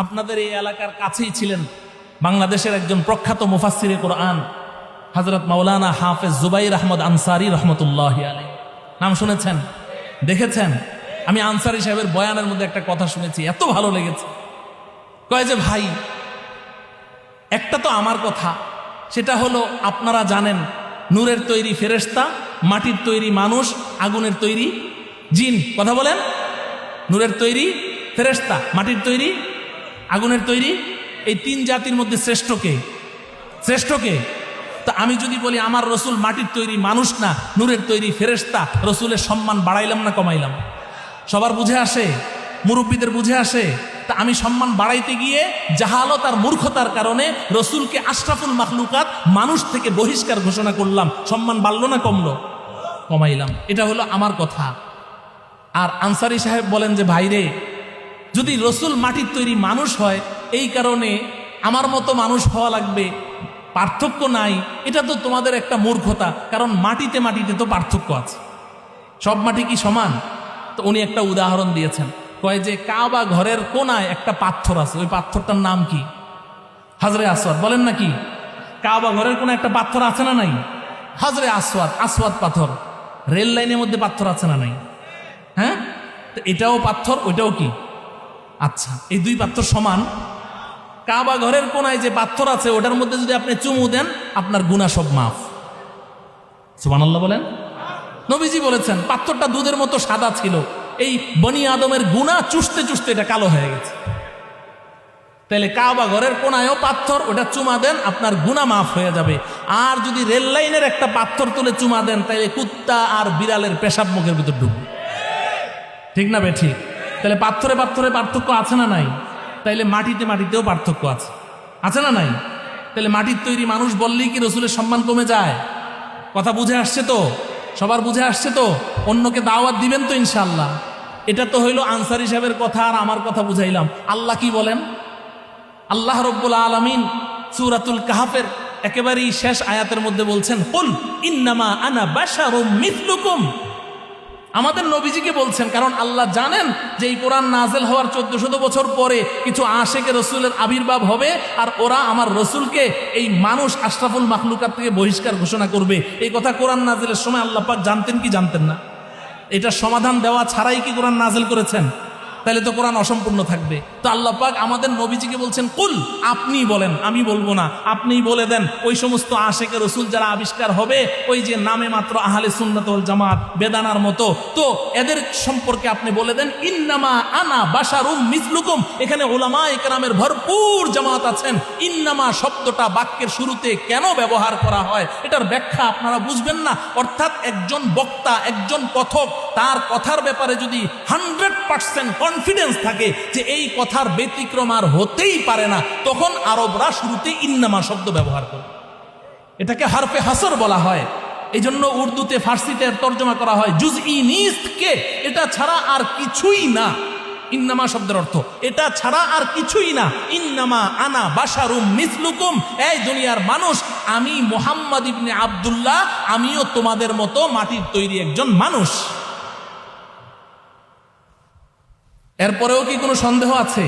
আপনাদের এই এলাকার কাছেই ছিলেন বাংলাদেশের একজন প্রখ্যাত মুফাসসিরে কোরআন হযরত মাওলানা হাফেজ জুবাইর আহমদ আনসারী রহমতুল্লাহি আলাইহি। নাম শুনেছেন, দেখেছেন? আমি আনসারী সাহেবের বয়ানের মধ্যে একটা কথা শুনেছি, এত ভালো লেগেছে। কয় যে ভাই, একটা তো আমার কথা, সেটা হলো আপনারা জানেন নূরের তৈরি ফেরেশতা, মাটির তৈরি মানুষ, আগুনের তৈরি জিন। কথা বলেন, নূরের তৈরি ফেরেশতা, মাটির তৈরি, আগুনের তৈরি, এই তিন জাতির মধ্যে শ্রেষ্ঠ কে? শ্রেষ্ঠ কে? তা আমি যদি বলি আমার রসুল মাটির তৈরি মানুষ না, নূরের তৈরি ফেরেশতা, রসুলের সম্মান বাড়াইলাম না কমাইলাম? সবার বুঝে আসে, মুরব্বীদের বুঝে আসে। তা আমি সম্মান বাড়াইতে গিয়ে জাহালত আর মূর্খতার কারণে রসুলকে আশরাফুল মাখলুকাত মানুষ থেকে বহিষ্কার ঘোষণা করলাম। সম্মান বাড়লো না কমলো? কমাইলাম। এটা হলো আমার কথা। আর আনসারী সাহেব বলেন যে ভাইরে, যদি রসুল মাটির তৈরি মানুষ হয় এই কারণে আমার মতো মানুষ হওয়া লাগবে, পার্থক্য নাই, এটা তো তোমাদের একটা মূর্খতা। কারণ মাটিতে মাটিতে তো পার্থক্য আছে, সব মাটি কি সমান? তো উনি একটা উদাহরণ দিয়েছেন, কয় যে কাবা ঘরের কোনায় একটা পাথর আছে, ওই পাথরটার নাম কি? হাজরে আসওয়াদ। বলেন না কি? কাবা ঘরের কোনায় একটা পাথর আছে না নাই? হাজরে আসওয়াদ, আসওয়াদ পাথর। রেল লাইনের মধ্যে পাথর আছে না নাই? হ্যাঁ, তো এটাও পাথর, ওইটাও কি? আচ্ছা, এই দুই পাথর সমান? কাবা ঘরের কোনায় যে পাথর আছে ওটার মধ্যে যদি আপনি চুমু দেন আপনার গুনাহ সব মাফ। সুবহানাল্লাহ বলেন। নবীজি বলেছেন পাথরটা দুধের মতো সাদা ছিল, এই বনি আদমের গুনাহ চুষতে চুষতে এটা কালো হয়ে গেছে। তাহলে কাবা ঘরের কোনায়ও পাথর, ওটা চুমা দেন আপনার গুনাহ মাফ হয়ে যাবে। আর যদি রেল লাইনের একটা পাথর তুলে চুমা দেন তাহলে কুত্তা আর বিড়ালের পেশাব মুখের ভিতর ঢুকবে। ঠিক না বে ঠিক? তাহলে পাথরে পাথরে পার্থক্য আছে না নাই? তাইলে মাটিতে মাটিতেও পার্থক্য আছে, আছে না নাই? তাহলে মাটির তৈরি মানুষ বললেই কি রসুলের সম্মান কমে যায়? কথা বুঝে আসছে তো? সবার বুঝে আসছে তো? অন্যকে দাওয়াত দিবেন তো ইনশাআল্লাহ। এটা তো হইল আনসারী সাহেবের কথা আর আমার কথা বুঝাইলাম। আল্লাহ কি বলেন? আল্লাহ রব্বুল আলামিন সূরাতুল কাহফের একেবারেই শেষ আয়াতের মধ্যে বলছেন, কুল ইন্নামা আনা বাশারুম মিথলুকুম। আমাদের নবীজিকে বলছেন, কারণ আল্লাহ জানেন যে এই কোরআন নাজেল হওয়ার 1400 বছর পরে কিছু আশেকে রসুলের আবির্ভাব হবে, আর ওরা আমার রসুলকে এই মানুষ আশরাফুল মাখলুকাত থেকে বহিষ্কার ঘোষণা করবে। এই কথা কোরআন নাজেলের সময় আল্লাহ পাক জানতেন কি জানতেন না? এটা সমাধান দেওয়া ছাড়াই কি কোরআন নাজেল করেছেন? তাহলে তো কোরআন অসম্পূর্ণ থাকবে। তো আল্লাহ পাক আমাদের নবীজিকে বলছেন, কুল, আপনি বলেন, আমি বলবো না, আপনিই বলে দেন ওই সমস্ত আশেকে রসুল যারা আবিষ্কার হবে, ওই যে নামে মাত্র আহলে সুন্নাত ওয়াল জামাত বেদানার মতো, তো এদের সম্পর্কে আপনি বলে দেন ইন্নামা আনা বাশারুম মিসলুকুম। এখানে উলামায়ে কেরামের ভরপুর জামাত আছেন। ইন্নামা শব্দটা বাক্যের শুরুতে কেন ব্যবহার করা হয় এটার ব্যাখ্যা আপনারা বুঝবেন না। অর্থাৎ একজন বক্তা, একজন কথক, তার কথার ব্যাপারে যদি 100% কনফিডেন্স থাকে যে এই কথার ব্যতিক্রম আর হতেই পারে না, তখন আরবরা শুরুতে ইন্নামা শব্দ ব্যবহার করে। এটাকে হারফে হাসর বলা হয়। এই জন্য উর্দুতে, ফার্সিতে তর্জমা করা হয় জুজই নিস্তকে, এটা ছাড়া আর কিছুই না। ইন্নামা শব্দের অর্থ এটা ছাড়া আর কিছুই না। ইন্নামা আনা বাশারুম মিসলুকুম, এই দুনিয়ার মানুষ, আমি মুহাম্মদ ইবনে আব্দুল্লাহ, আমিও তোমাদের মতো মাটির তৈরি একজন মানুষ। এরপরেও কি কোনো সন্দেহ আছে?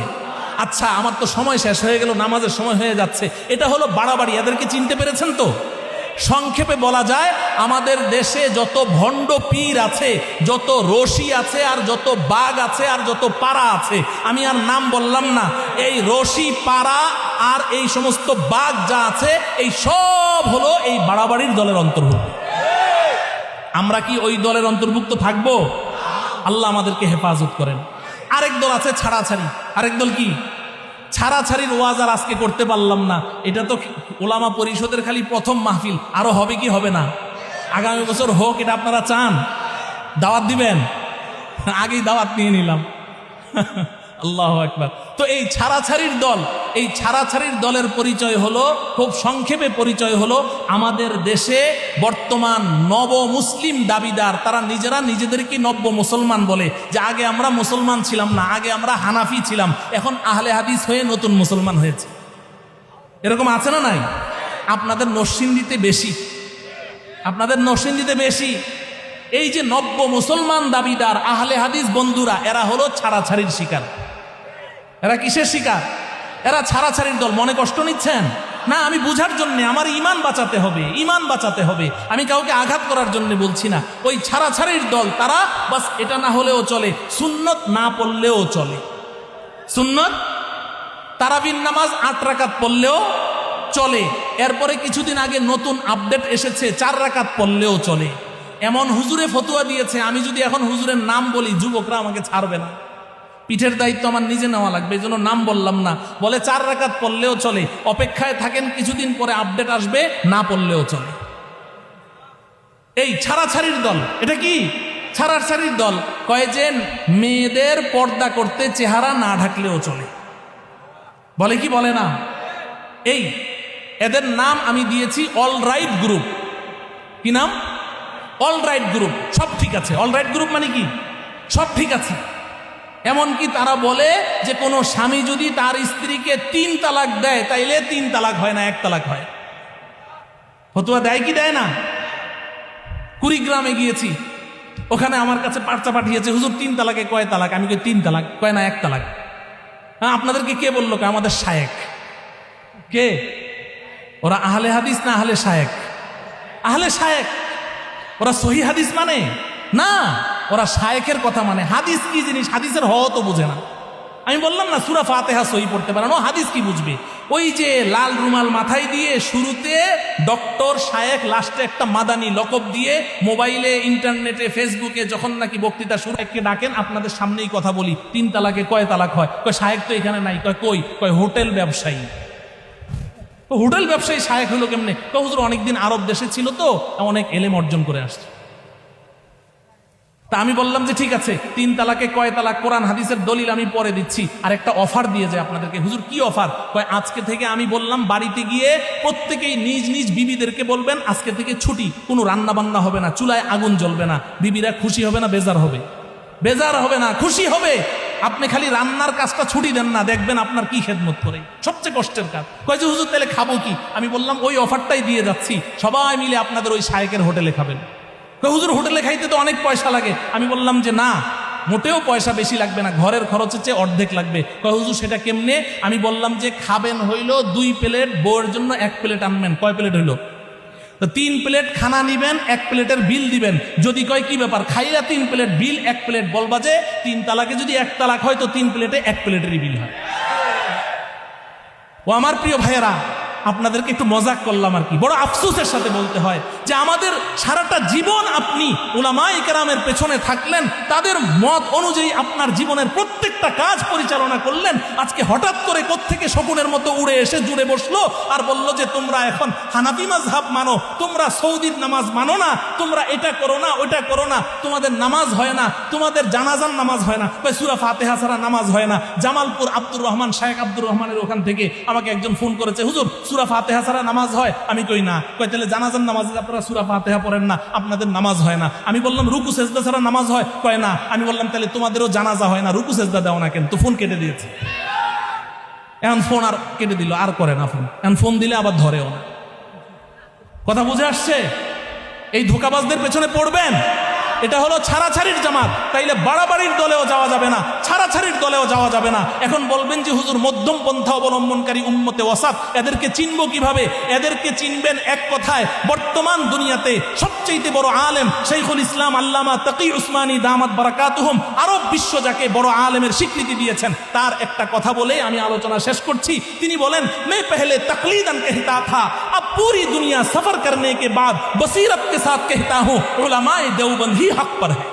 আচ্ছা, আমার তো সময় শেষ হয়ে গেল, নামাজের সময় হয়ে যাচ্ছে। এটা হলো বাড়াবাড়ি। এদেরকে চিনতে পেরেছেন তো? সংক্ষেপে বলা যায়, আমাদের দেশে যত ভণ্ড পীর আছে, যত রশি আছে, আর যত বাঘ আছে, আর যত পাড়া আছে, আমি আর নাম বললাম না, এই রশি, পাড়া আর এই সমস্ত বাঘ যা আছে, এই সব হলো এই বাড়াবাড়ির দলের অন্তর্ভুক্ত। আমরা কি ওই দলের অন্তর্ভুক্ত থাকবো? আল্লাহ আমাদেরকে হেফাজত করেন। আরেক দল আছে ছাড়াছাড়ি। আরেক দল কি? ছাড়াছাড়ির ওয়াজ আর আজকে করতে পারলাম না। এটা তো ওলামা পরিষদের খালি প্রথম মাহফিল, আরো হবে কি হবে না? আগামী বছর হোক, এটা আপনারা চান? দাওয়াত দিবেন? আগেই দাওয়াত নিয়ে নিলাম। আল্লাহু আকবার। তো এই ছাড়াছাড়ির দল, এই ছাড়াছাড়ির দলের পরিচয় হলো, খুব সংক্ষেপে পরিচয় হলো, আমাদের দেশে বর্তমান নব মুসলিম দাবিদার, তারা নিজেরা নিজেদেরকে নব্য মুসলমান বলে, যে আগে আমরা মুসলমান ছিলাম না, আগে আমরা হানাফি ছিলাম, এখন আহলে হাদিস হয়ে নতুন মুসলমান হয়েছে। এরকম আছে না নাই? আপনাদের নরসিংদীতে বেশি, আপনাদের নরসিংদীতে বেশি। এই যে নব্য মুসলমান দাবিদার আহলে হাদিস বন্ধুরা, এরা হলো ছাড়াছাড়ির শিকার। এরা কিসের শিকার? এরা ছাড়াছাড়ির দল। মনে কষ্ট নিচ্ছেন না, আমি বুঝার জন্য, আমার ইমান বাঁচাতে হবে, ইমান বাঁচাতে হবে, আমি কাউকে আঘাত করার জন্য বলছি না। ওই ছাড়াছাড়ির দল, তারা বাস এটা না হলেও চলে, সুন্নত না পড়লেও চলে। সুন্নত তারাবির নামাজ 8 রাকাত পড়লেও চলে। এরপরে কিছুদিন আগে নতুন আপডেট এসেছে, 4 রাকাত পড়লেও চলে। এমন হুজুরে ফতুয়া দিয়েছে, আমি যদি এখন হুজুরের নাম বলি যুবকরা আমাকে ছাড়বে না, পিঠের দায়িত্ব আমার নিজে নেওয়া লাগবে, এই জন্য নাম বললাম না। বলে 4 রাকাত পড়লেও চলে, অপেক্ষায় থাকেন, কিছুদিন পরে আপডেট আসবে, না পড়লেও চলে। এই ছাড়াছাড়ির দল। এটা কি ছাড়াছাড়ির দল? কয় যে মেয়েদের পর্দা করতে চেহারা না ঢাকলেও চলে, বলে কি বলে না? এই এদের নাম আমি দিয়েছি অল রাইট গ্রুপ। কি নাম? All right group. সব ঠিক আছে। অল রাইট গ্রুপ মানে কি? সব ঠিক আছে। এমনকি তারা বলে যে কোনো স্বামী যদি তার স্ত্রীকে 3 তালাক দেয়, তাইলে 3 তালাক হয় না, 1 তালাক হয়। ফতুয়া দেয় কি দেয় না? কুড়িগ্রামে গিয়েছি, ওখানে আমার কাছে পার্চা পাঠিয়েছে, হুজুর 3 তালাকে কয় তালাক? আমি কই 3 তালাক। কয় না, 1 তালাক। হ্যাঁ, আপনাদেরকে কে বললো? আমাদের শায়েক। কে ওরা? আহলে হাদিস না আহলে শায়েক? আহলে শায়েক। ওরা সহি হাদিস মানে না, ওরা শায়েকের কথা মানে। হাদিস কি জিনিস? হাদিসের হওয়া তো বুঝে না। আমি বললাম না সূরা ফাতিহা সহি পড়তে পারে না, হাদিস কি বুঝবে? ওই যে লাল রুমাল মাথায় দিয়ে শুরুতে ডক্টর, শায়েক, লাস্টে একটা মাদানি লকব দিয়ে মোবাইলে, ইন্টারনেটে, ফেসবুকে যখন নাকি বক্তৃতা শুরু, একে ডাকেন, আপনাদের সামনেই কথা বলি, 3 তালাকে কয় তালাক হয়? কয় শায়েক তো এখানে নাই। কই? কয় হোটেল ব্যবসায়ী। হোটেল ব্যবসায়ী শায়েক হলো কেমনে? হুজুর অনেকদিন আরব দেশে ছিল তো, অনেক এলেম অর্জন করে আসছে। তা আমি বললাম যে ঠিক আছে, 3 তালাকে কয় তালাক, কোরআন হাদিসের দলিল আমি পরে দিচ্ছি। আর একটা অফার দিয়ে যায় আপনাদেরকে। হুজুর কি অফার? কয় আজকে থেকে আমি বললাম বাড়িতে গিয়ে প্রত্যেকেই নিজ নিজ বিবিদেরকে বলবেন আজকে থেকে ছুটি, কোনো রান্না বান্না হবে না, চুলায় আগুন জ্বলবে না। বিবিরা খুশি হবে না বেজার হবে? বেজার হবে না, খুশি হবে। আপনি খালি রান্নার কাজটা ছুটি দেন না, দেখবেন আপনার কি খেদমত করে, সবচেয়ে কষ্টের কাজ। কয় যে হুজুর তাহলে খাবো কি? আমি বললাম ওই অফারটাই দিয়ে যাচ্ছি, সবাই মিলে আপনাদের ওই শায়েকের হোটেলে খাবেন। কয় হুজুর হোটেলে খাইতে তো অনেক পয়সা লাগে। আমি বললাম যে না, মোটেও পয়সা বেশি লাগবে না, ঘরের খরচের চেয়ে অর্ধেক লাগবে। কয় হুজুর সেটা কেমনে? আমি বললাম যে খাবেন হইল 2 প্লেট, বউয়ের জন্য 1 প্লেট আনবেন। কয় প্লেট হইল? তো 3 প্লেট খানা নিবেন, 1 প্লেটের বিল দিবেন। যদি কয় কি ব্যাপার, খাইয়া 3 প্লেট বিল 1 প্লেট, বলবা যে 3 তালাকে যদি 1 তালাক হয় তো 3 প্লেটে 1 প্লেটেরই বিল হয়। ও আমার প্রিয় ভাইয়েরা, আপনাদেরকে একটু মজাক করলাম আর কি। বড় আফসোসের সাথে বলতে হয় যে আমাদের সারাটা জীবন আপনি উলামায়ে কেরামের পেছনে থাকলেন, তাদের মত অনুযায়ী আপনার জীবনের প্রত্যেকটা কাজ পরিচালনা করলেন। আজকে হঠাৎ করে কোত্থেকে শকুনের মতো উড়ে এসে জুড়ে বসলো আর বলল যে তোমরা এখন হানাফি মাযহাব মানো, তোমরা সৌদির নামাজ মানো না, তোমরা এটা করো না, ওটা করো না, তোমাদের নামাজ হয় না, তোমাদের জানাজার নামাজ হয় না। কয় সূরা ফাতিহা ছাড়া নামাজ হয় না। জামালপুর আব্দুর রহমান, শায়েখ আব্দুর রহমানের ওখান থেকে আমাকে একজন ফোন করেছে, হুজুর সূরা ফাতিহা ছাড়া নামাজ হয়? আমি কই না। কয় তাহলে জানাজার নামাজে আপনারা সূরা ফাতিহা পড়েন না, আপনাদের নামাজ হয় না। আমি বললাম রুকু সেজদা ছাড়া নামাজ হয়? কয় না। আমি বললাম তাহলে তোমাদেরও জানাজা হয় না, রুকু সেজদা দাও না কেন? তো ফোন কেটে দিয়েছে। এখন ফোন আর কেটে দিল, আর করে না ফোন। এখন ফোন দিলে আবার ধরেও না। কথা বুঝে আসছে? এই ধোঁকাবাজদের পেছনে পড়বেন। এটা হলো ছাড়াছাড়ির জামাত। তাইলে বাড়াবাড়ির দলেও যাওয়া যাবে না, ছাড়াছাড়ির দলেও যাওয়া যাবে না। এখন বলবেন যে হুজুর মধ্যম পন্থা অবলম্বনকারী উম্মতে ওয়াসাত, এদেরকে চিনব কিভাবে? এদেরকে চিনবেন এক কথায়, বর্তমান দুনিয়াতে সবচেয়ে বড় আলেম শাইখুল ইসলাম আল্লামা তাকি উসমানী দামাত বারাকাতুহুম, আরব বিশ্ব যাকে বড় আলেমের স্বীকৃতি দিয়েছেন, তার একটা কথা বলে আমি আলোচনা শেষ করছি। তিনি বলেন, मैं पहले तकलीदन कहता था, अब पूरी दुनिया सफर करने के बाद बसीरत के साथ कहता हूं, उलमाए देवबंद ही हक पर है।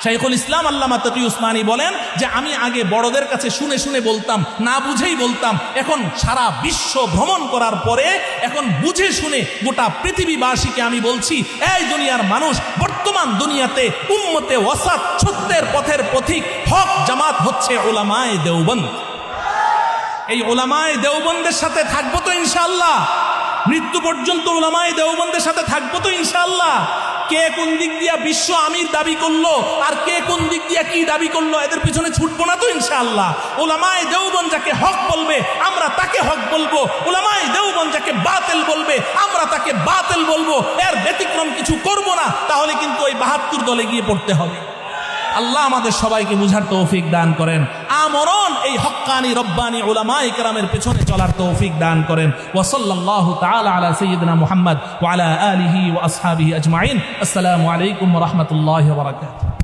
শাইখুল ইসলাম আল্লামা তাকি উসমানী বলেন যে আমি আগে বড়দের কাছে শুনে শুনে বলতাম, না বুঝেই বলতাম। এখন সারা বিশ্ব ভ্রমণ করার পরে এখন বুঝে শুনে গোটা পৃথিবীবাসীকে আমি বলছি, এই দুনিয়ার মানুষ, বর্তমান দুনিয়াতে উম্মতে ওয়াসাত, সত্যের পথের পথিক, হক জামাত হচ্ছে উলামায়ে দেওবন্দ। এই উলামায়ে দেওবন্দের সাথে থাকবো তো ইনশাআল্লাহ? মৃত্যু পর্যন্ত উলামায়ে দেওবন্দের সাথে থাকবো তো ইনশাআল্লাহ? কে কোন দিক দিয়া বিশ্ব আমির দাবি করলো আর কে কোন দিক দিয়া কি দাবি করলো, এদের পিছনে ছুটবো না তো ইনশাআল্লাহ? উলামায়ে দেওবন্দ যাকে হক বলবে আমরা তাকে হক বলবো, উলামায়ে দেওবন্দ যাকে বাতিল বলবে আমরা তাকে বাতিল বলবো। এর ব্যতিক্রম কিছু করব না, তাহলে কিন্তু ওই 72 দলে গিয়ে পড়তে হবে। আল্লাহ আমাদের সবাইকে বুঝার তৌফিক দান করেন, আমরণ এই হক্কানি রব্বানি উলামায়ে কেরামের পেছনে চলার তৌফিক দান করেন। ওয়া সাল্লাল্লাহু তাআলা আলা সাইয়্যিদিনা মুহাম্মদ ওয়া আলা আলিহি ওয়া আসহাবিহি আজমাইন। আসসালামু আলাইকুম ওয়া রাহমাতুল্লাহি ওয়া বারাকাতুহু।